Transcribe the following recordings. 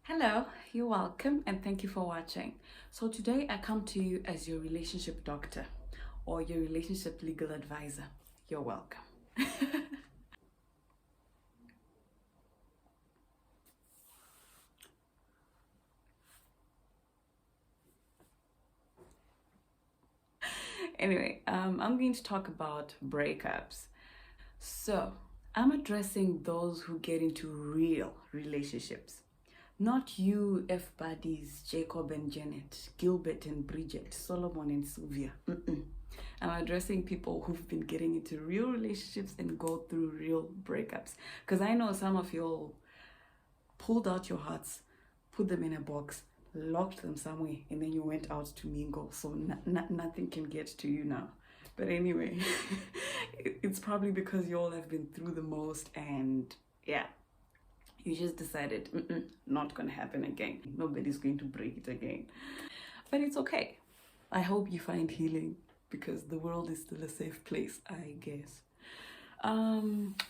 Hello, you're welcome and thank you for watching. So today I come to you as your relationship doctor or your relationship legal advisor. You're welcome. Anyway, I'm going to talk about breakups. So I'm addressing those who get into real relationships. Not you, F buddies, Jacob and Janet, Gilbert and Bridget, Solomon and Sylvia. I'm addressing people who've been getting into real relationships and go through real breakups. Because I know some of y'all pulled out your hearts, put them in a box, locked them somewhere, and then you went out to mingle. So nothing can get to you now. But anyway, it's probably because you all have been through the most, and yeah, you just decided, not gonna happen again. Nobody's going to break it again. But it's okay. I hope you find healing because the world is still a safe place, I guess.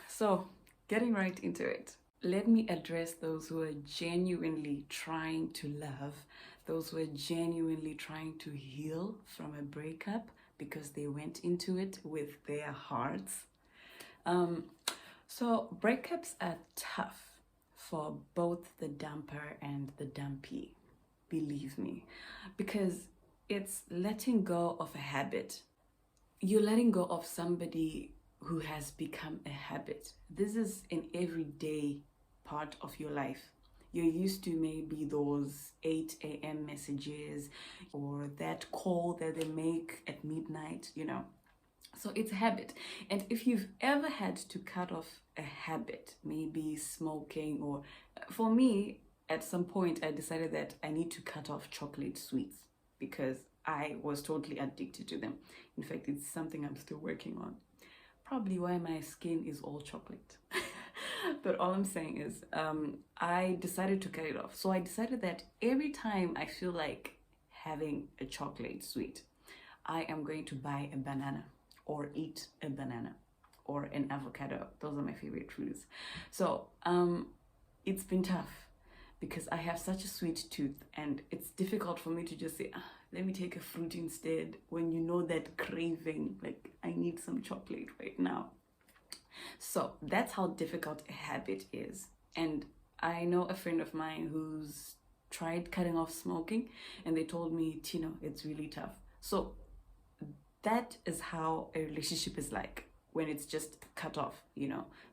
So getting right into it. Let me address those who are genuinely trying to love, those who are genuinely trying to heal from a breakup because they went into it with their hearts. So breakups are tough for both the dumper and the dumpy, believe me, because it's letting go of a habit. You're letting go of somebody who has become a habit. This is an everyday part of your life. You're used to maybe those 8 a.m. messages or that call that they make at midnight, So it's a habit. And if you've ever had to cut off a habit, maybe smoking, or for me, at some point, I decided that I need to cut off chocolate sweets because I was totally addicted to them. In fact, it's something I'm still working on. Probably why my skin is all chocolate. But all I'm saying is, I decided to cut it off. So I decided that every time I feel like having a chocolate sweet, I am going to buy a banana or eat a banana or an avocado. Those are my favorite fruits. So it's been tough because I have such a sweet tooth and it's difficult for me to just say, let me take a fruit instead when you know that craving, like I need some chocolate right now. So that's how difficult a habit is. And I know a friend of mine who's tried cutting off smoking and they told me, Tino, it's really tough. So that is how a relationship is like when it's just cut off,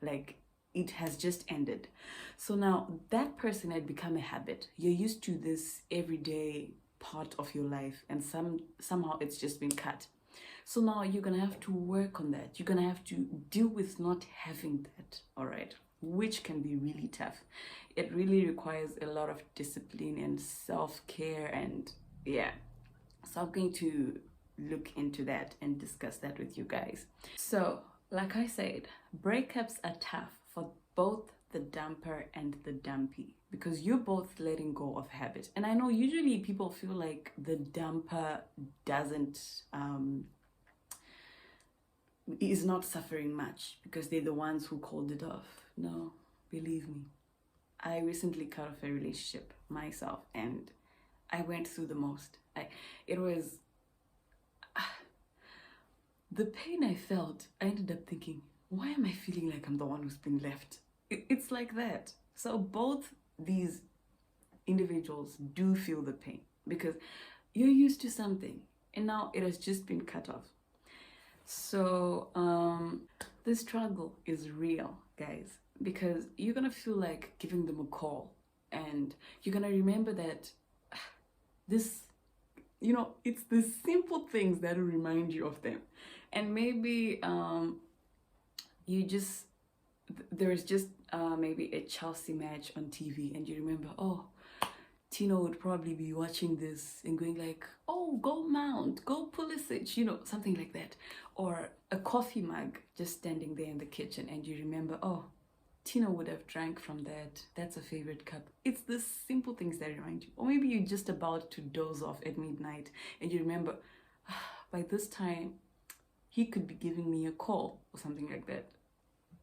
like it has just ended. So now that person had become a habit. You're used to this everyday part of your life and somehow it's just been cut. So now you're gonna have to work on that. You're gonna have to deal with not having that, all right? Which can be really tough. It really requires a lot of discipline and self-care and yeah. So I'm going to look into that and discuss that with you guys. So, like I said, breakups are tough for both the dumper and the dumpy because you're both letting go of habit. And I know usually people feel like the dumper doesn't is not suffering much because they're the ones who called it off. No, believe me. I recently cut off a relationship myself and I went through the most. It was the pain I felt. I ended up thinking, why am I feeling like I'm the one who's been left? It's like that. So both these individuals do feel the pain because you're used to something and now it has just been cut off. So the struggle is real, guys, because you're gonna feel like giving them a call and you're gonna remember that this, it's the simple things that will remind you of them. And maybe there's just maybe a Chelsea match on TV and you remember, oh, Tino would probably be watching this and going like, oh, go Mount, go Pulisic, something like that. Or a coffee mug just standing there in the kitchen and you remember, oh, Tino would have drank from that. That's a favorite cup. It's the simple things that remind you. Or maybe you're just about to doze off at midnight and you remember, by this time, he could be giving me a call or something like that.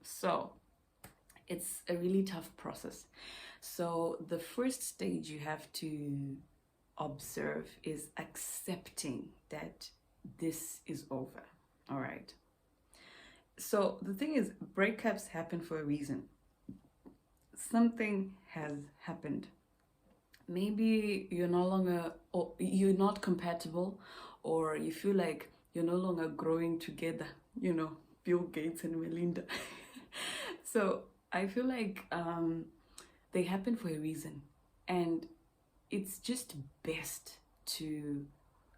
So it's a really tough process. So the first stage you have to observe is accepting that this is over. All right. So the thing is, breakups happen for a reason. Something has happened. Maybe you're no longer, or you're not compatible, or you feel like you're no longer growing together, Bill Gates and Melinda. So I feel like they happen for a reason. And it's just best to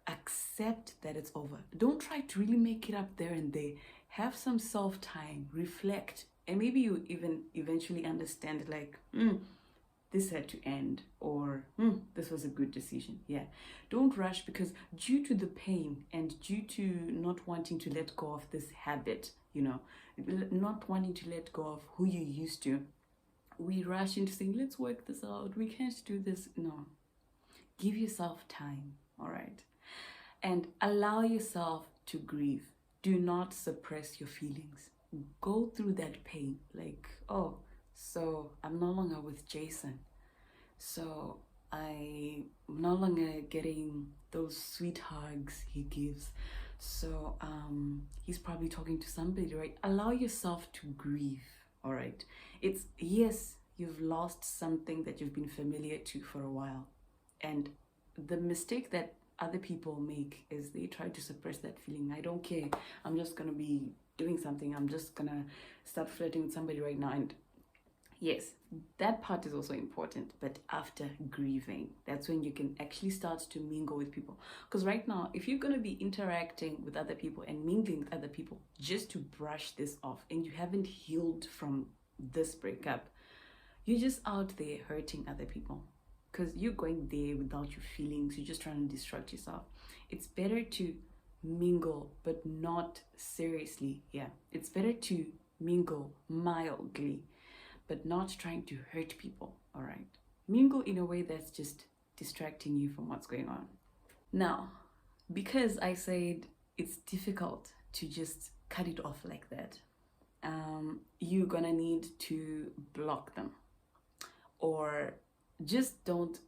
accept that it's over. Don't try to really make it up there and there. Have some self time, reflect, and maybe you even eventually understand like, this had to end, or this was a good decision. Yeah. Don't rush, because due to the pain and due to not wanting to let go of this habit, not wanting to let go of who you used to, we rush into saying, let's work this out. We can't do this. No. Give yourself time, all right? And allow yourself to grieve. Do not suppress your feelings. Go through that pain. Like, oh, so I'm no longer with Jason. So I'm no longer getting those sweet hugs he gives. So he's probably talking to somebody, right? Allow yourself to grieve, all right? It's, yes, you've lost something that you've been familiar to for a while. And the mistake that other people make is they try to suppress that feeling. I don't care. I'm just going to be doing something. I'm just going to start flirting with somebody right now. And yes, that part is also important. But after grieving, that's when you can actually start to mingle with people. Because right now, if you're going to be interacting with other people and mingling with other people just to brush this off, and you haven't healed from this breakup, you're just out there hurting other people. Because you're going there without your feelings. You're just trying to distract yourself. It's better to mingle, but not seriously. Yeah, it's better to mingle mildly, but not trying to hurt people, all right? Mingle in a way that's just distracting you from what's going on. Now, because I said it's difficult to just cut it off like that, you're gonna need to block them, or just don't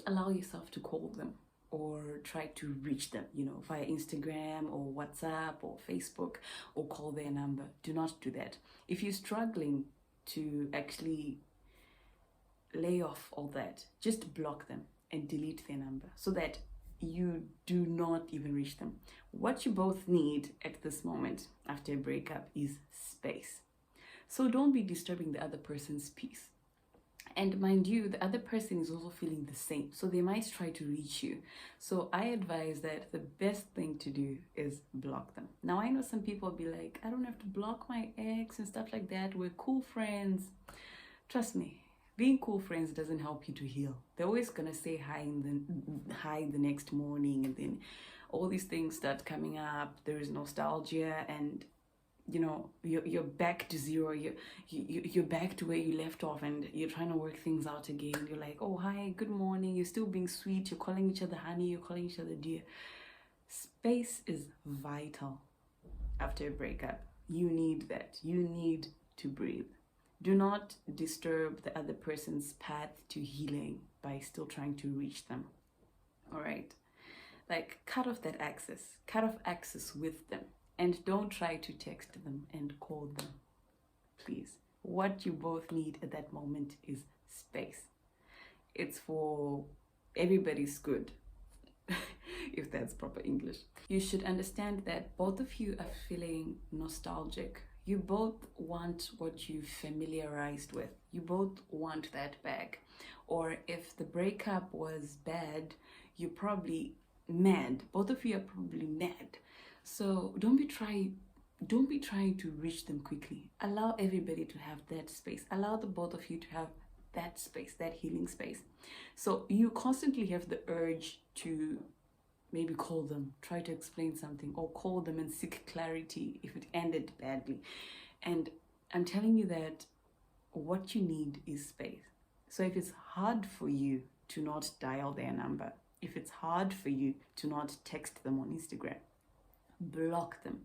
allow yourself to call them or try to reach them, via Instagram or WhatsApp or Facebook, or call their number. Do not do that. If you're struggling to actually lay off all that, just block them and delete their number so that you do not even reach them. What you both need at this moment after a breakup is space. So don't be disturbing the other person's peace. And mind you, the other person is also feeling the same. So they might try to reach you. So I advise that the best thing to do is block them. Now, I know some people will be like, I don't have to block my ex and stuff like that. We're cool friends. Trust me, being cool friends doesn't help you to heal. They're always going to say hi the next morning. And then all these things start coming up. There is nostalgia, and you're back to zero. You're back to where you left off, and you're trying to work things out again. You're like, oh, hi, good morning. You're still being sweet. You're calling each other honey. You're calling each other dear. Space is vital after a breakup. You need that. You need to breathe. Do not disturb the other person's path to healing by still trying to reach them. All right? Like, cut off that access. Cut off access with them. And don't try to text them and call them, please. What you both need at that moment is space. It's for everybody's good, if that's proper English. You should understand that both of you are feeling nostalgic. You both want what you've familiarized with. You both want that back. Or if the breakup was bad, you're probably mad. Both of you are probably mad. So don't be trying to reach them quickly. Allow everybody to have that space. Allow the both of you to have that space, that healing space. So you constantly have the urge to maybe call them, try to explain something, or call them and seek clarity if it ended badly. And I'm telling you that what you need is space. So if it's hard for you to not dial their number, if it's hard for you to not text them on Instagram, block them.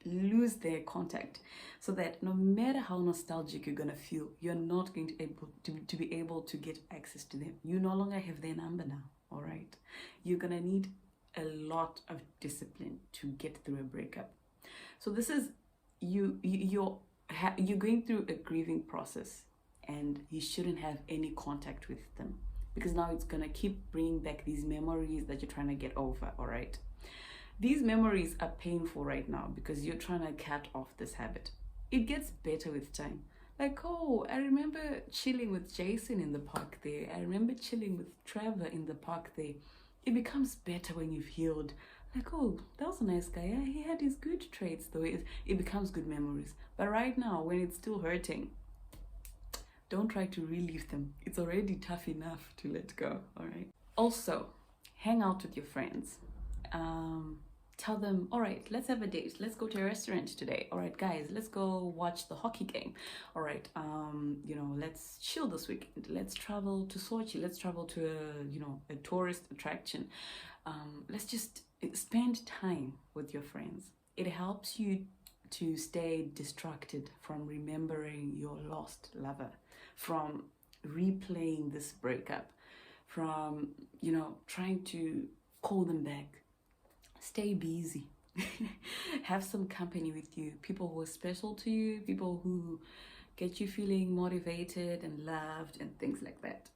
lose their contact, so that no matter how nostalgic you're gonna feel, you're not going to be able to get access to them. You no longer have their number now. All right, you're gonna need a lot of discipline to get through a breakup. So this is you're going through a grieving process, and you shouldn't have any contact with them, because now it's gonna keep bringing back these memories that you're trying to get over. All right, these memories are painful right now because you're trying to cut off this habit. It gets better with time. Like, oh, I remember chilling with Jason in the park there. I remember chilling with Trevor in the park there. It becomes better when you've healed. Like, oh, that was a nice guy. Yeah, he had his good traits though. It becomes good memories. But right now, when it's still hurting, don't try to relive them. It's already tough enough to let go, all right? Also, hang out with your friends. Tell them, all right, let's have a date. Let's go to a restaurant today. All right, guys, let's go watch the hockey game. All right, let's chill this weekend. Let's travel to Sochi. Let's travel to a tourist attraction. Let's just spend time with your friends. It helps you to stay distracted from remembering your lost lover, from replaying this breakup, from trying to call them back. Stay busy. Have some company with you, people who are special to you, people who get you feeling motivated and loved and things like that.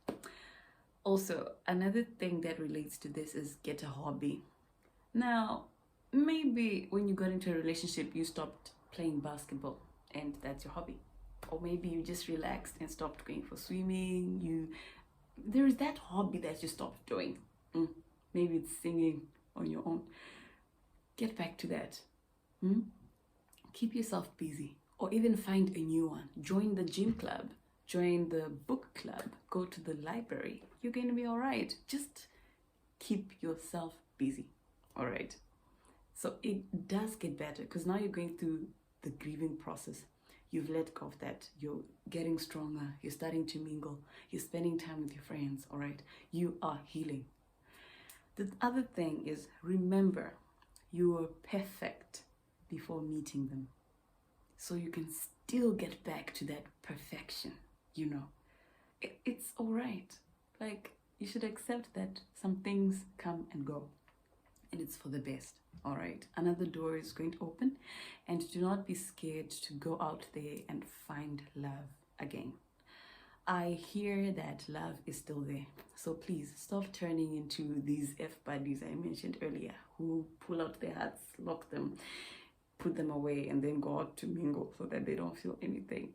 Also, another thing that relates to this is get a hobby. Now, maybe when you got into a relationship, you stopped playing basketball and that's your hobby. Or maybe you just relaxed and stopped going for swimming. There is that hobby that you stopped doing. Maybe it's singing on your own. Get back to that. Keep yourself busy, or even find a new one. Join the gym club, join the book club, go to the library. You're going to be all right. Just keep yourself busy. All right. So it does get better, because now you're going through the grieving process. You've let go of that. You're getting stronger. You're starting to mingle. You're spending time with your friends. All right. You are healing. The other thing is, remember, you were perfect before meeting them. So you can still get back to that perfection, It's all right. Like, you should accept that some things come and go, and it's for the best, all right? Another door is going to open, and do not be scared to go out there and find love again. I hear that love is still there. So please stop turning into these F-buddies I mentioned earlier, who pull out their hearts, lock them, put them away, and then go out to mingle so that they don't feel anything.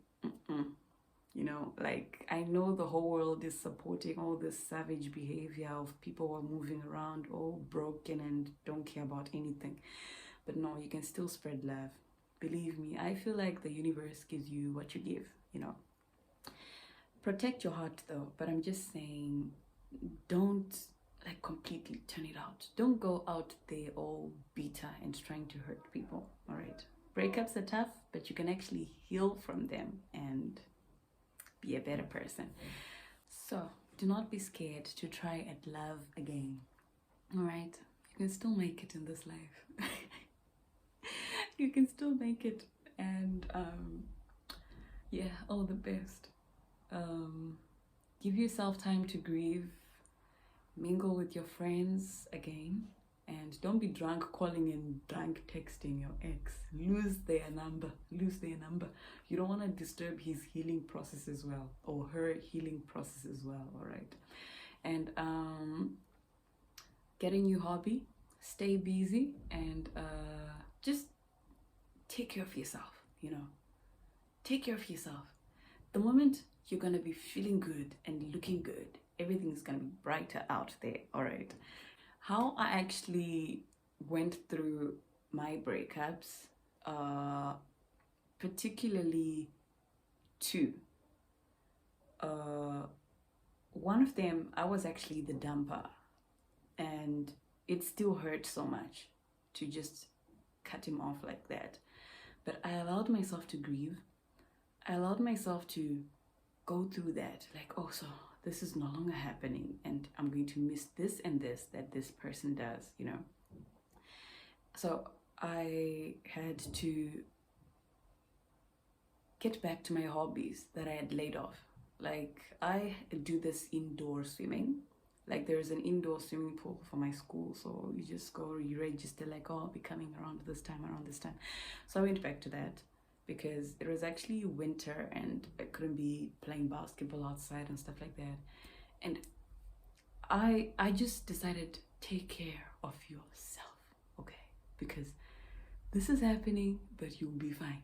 I know the whole world is supporting all this savage behavior of people who are moving around all broken and don't care about anything. But no, you can still spread love. Believe me, I feel like the universe gives you what you give, Protect your heart though, but I'm just saying, don't completely turn it out. Don't go out there all bitter and trying to hurt people, all right? Breakups are tough, but you can actually heal from them and be a better person. So do not be scared to try at love again, all right? You can still make it in this life. You can still make it, and all the best. Give yourself time to grieve, mingle with your friends again, and don't be drunk calling and drunk texting your ex. Lose their number. You don't want to disturb his healing process as well, or her healing process as well, all right? And get a new hobby, stay busy, and just take care of yourself, Take care of yourself. The moment you're going to be feeling good and looking good, everything's going to be brighter out there, all right? How I actually went through my breakups, particularly two. One of them, I was actually the dumper, and it still hurt so much to just cut him off like that. But I allowed myself to grieve. I allowed myself to go through that, so this is no longer happening, and I'm going to miss this and this that this person does, So I had to get back to my hobbies that I had laid off. Like, I do this indoor swimming. Like, there's an indoor swimming pool for my school, so you just go, you register, like, oh, I'll be coming around this time, around this time. So I went back to that because it was actually winter and I couldn't be playing basketball outside and stuff like that. And I just decided, take care of yourself, okay? Because this is happening, but you'll be fine.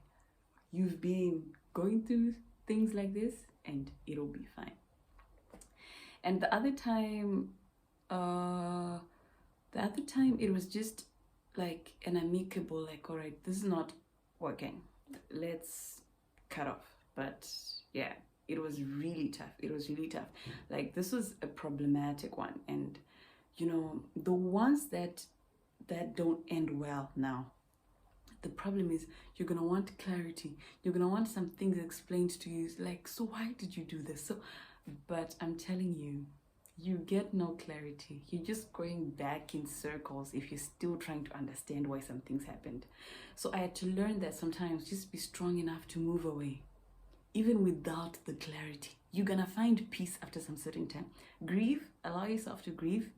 You've been going through things like this and it'll be fine. And the other time it was just like an amicable, like, all right, this is not working, let's cut off. But yeah, it was really tough. It was really tough. Like, this was a problematic one. And you know, the ones that don't end well now, the problem is you're gonna want clarity. You're gonna want some things explained to you. It's like, so why did you do this? So, but I'm telling you, you get no clarity. You're just going back in circles if you're still trying to understand why some things happened. So I had to learn that sometimes just be strong enough to move away, even without the clarity. You're gonna find peace after some certain time. Grieve, allow yourself to grieve,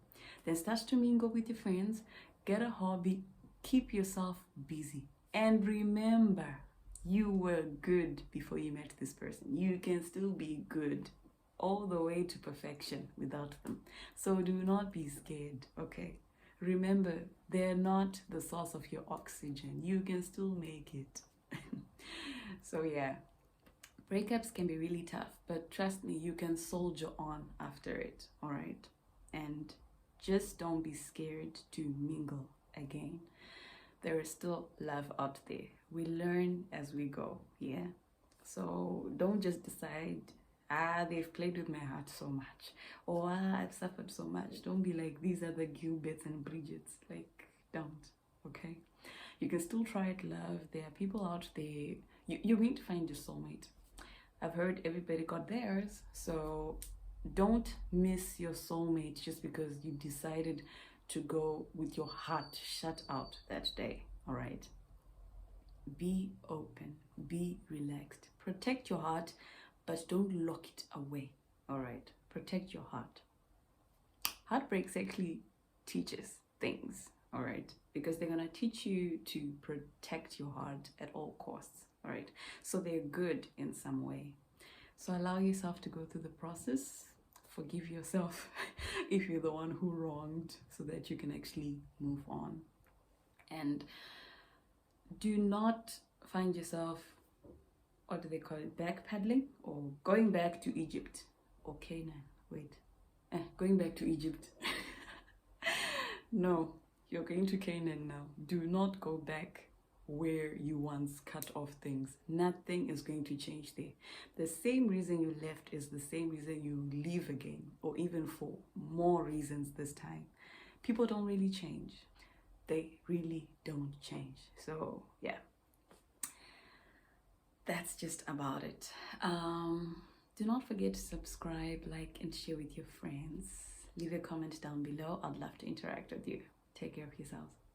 then start to mingle with your friends, get a hobby, keep yourself busy. And remember, you were good before you met this person. You can still be good all the way to perfection without them. So do not be scared, okay? Remember, they're not the source of your oxygen. You can still make it. So yeah, breakups can be really tough, but trust me, you can soldier on after it, all right? And just don't be scared to mingle again. There is still love out there. We learn as we go, yeah? So don't just decide, they've played with my heart so much, or I've suffered so much. Don't be like, these are the Gilberts and Bridgets. Like, don't, okay? You can still try it, love. There are people out there. You're going to find your soulmate. I've heard everybody got theirs, so don't miss your soulmate just because you decided to go with your heart shut out that day, all right? Be open, be relaxed, protect your heart, but don't lock it away, all right? Protect your heart. Heartbreaks actually teaches things, all right? Because they're gonna teach you to protect your heart at all costs, all right? So they're good in some way. So allow yourself to go through the process. Forgive yourself if you're the one who wronged, so that you can actually move on. And do not find yourself, what do they call it, backpedaling or going back to Egypt or Canaan. Going back to Egypt. No, you're going to Canaan now. Do not go back where you once cut off things. Nothing is going to change there. The same reason you left is the same reason you leave again, or even for more reasons this time. People don't really change. They really don't change. So yeah, that's just about it. Do not forget to subscribe, like, and share with your friends. Leave a comment down below. I'd love to interact with you. Take care of yourselves.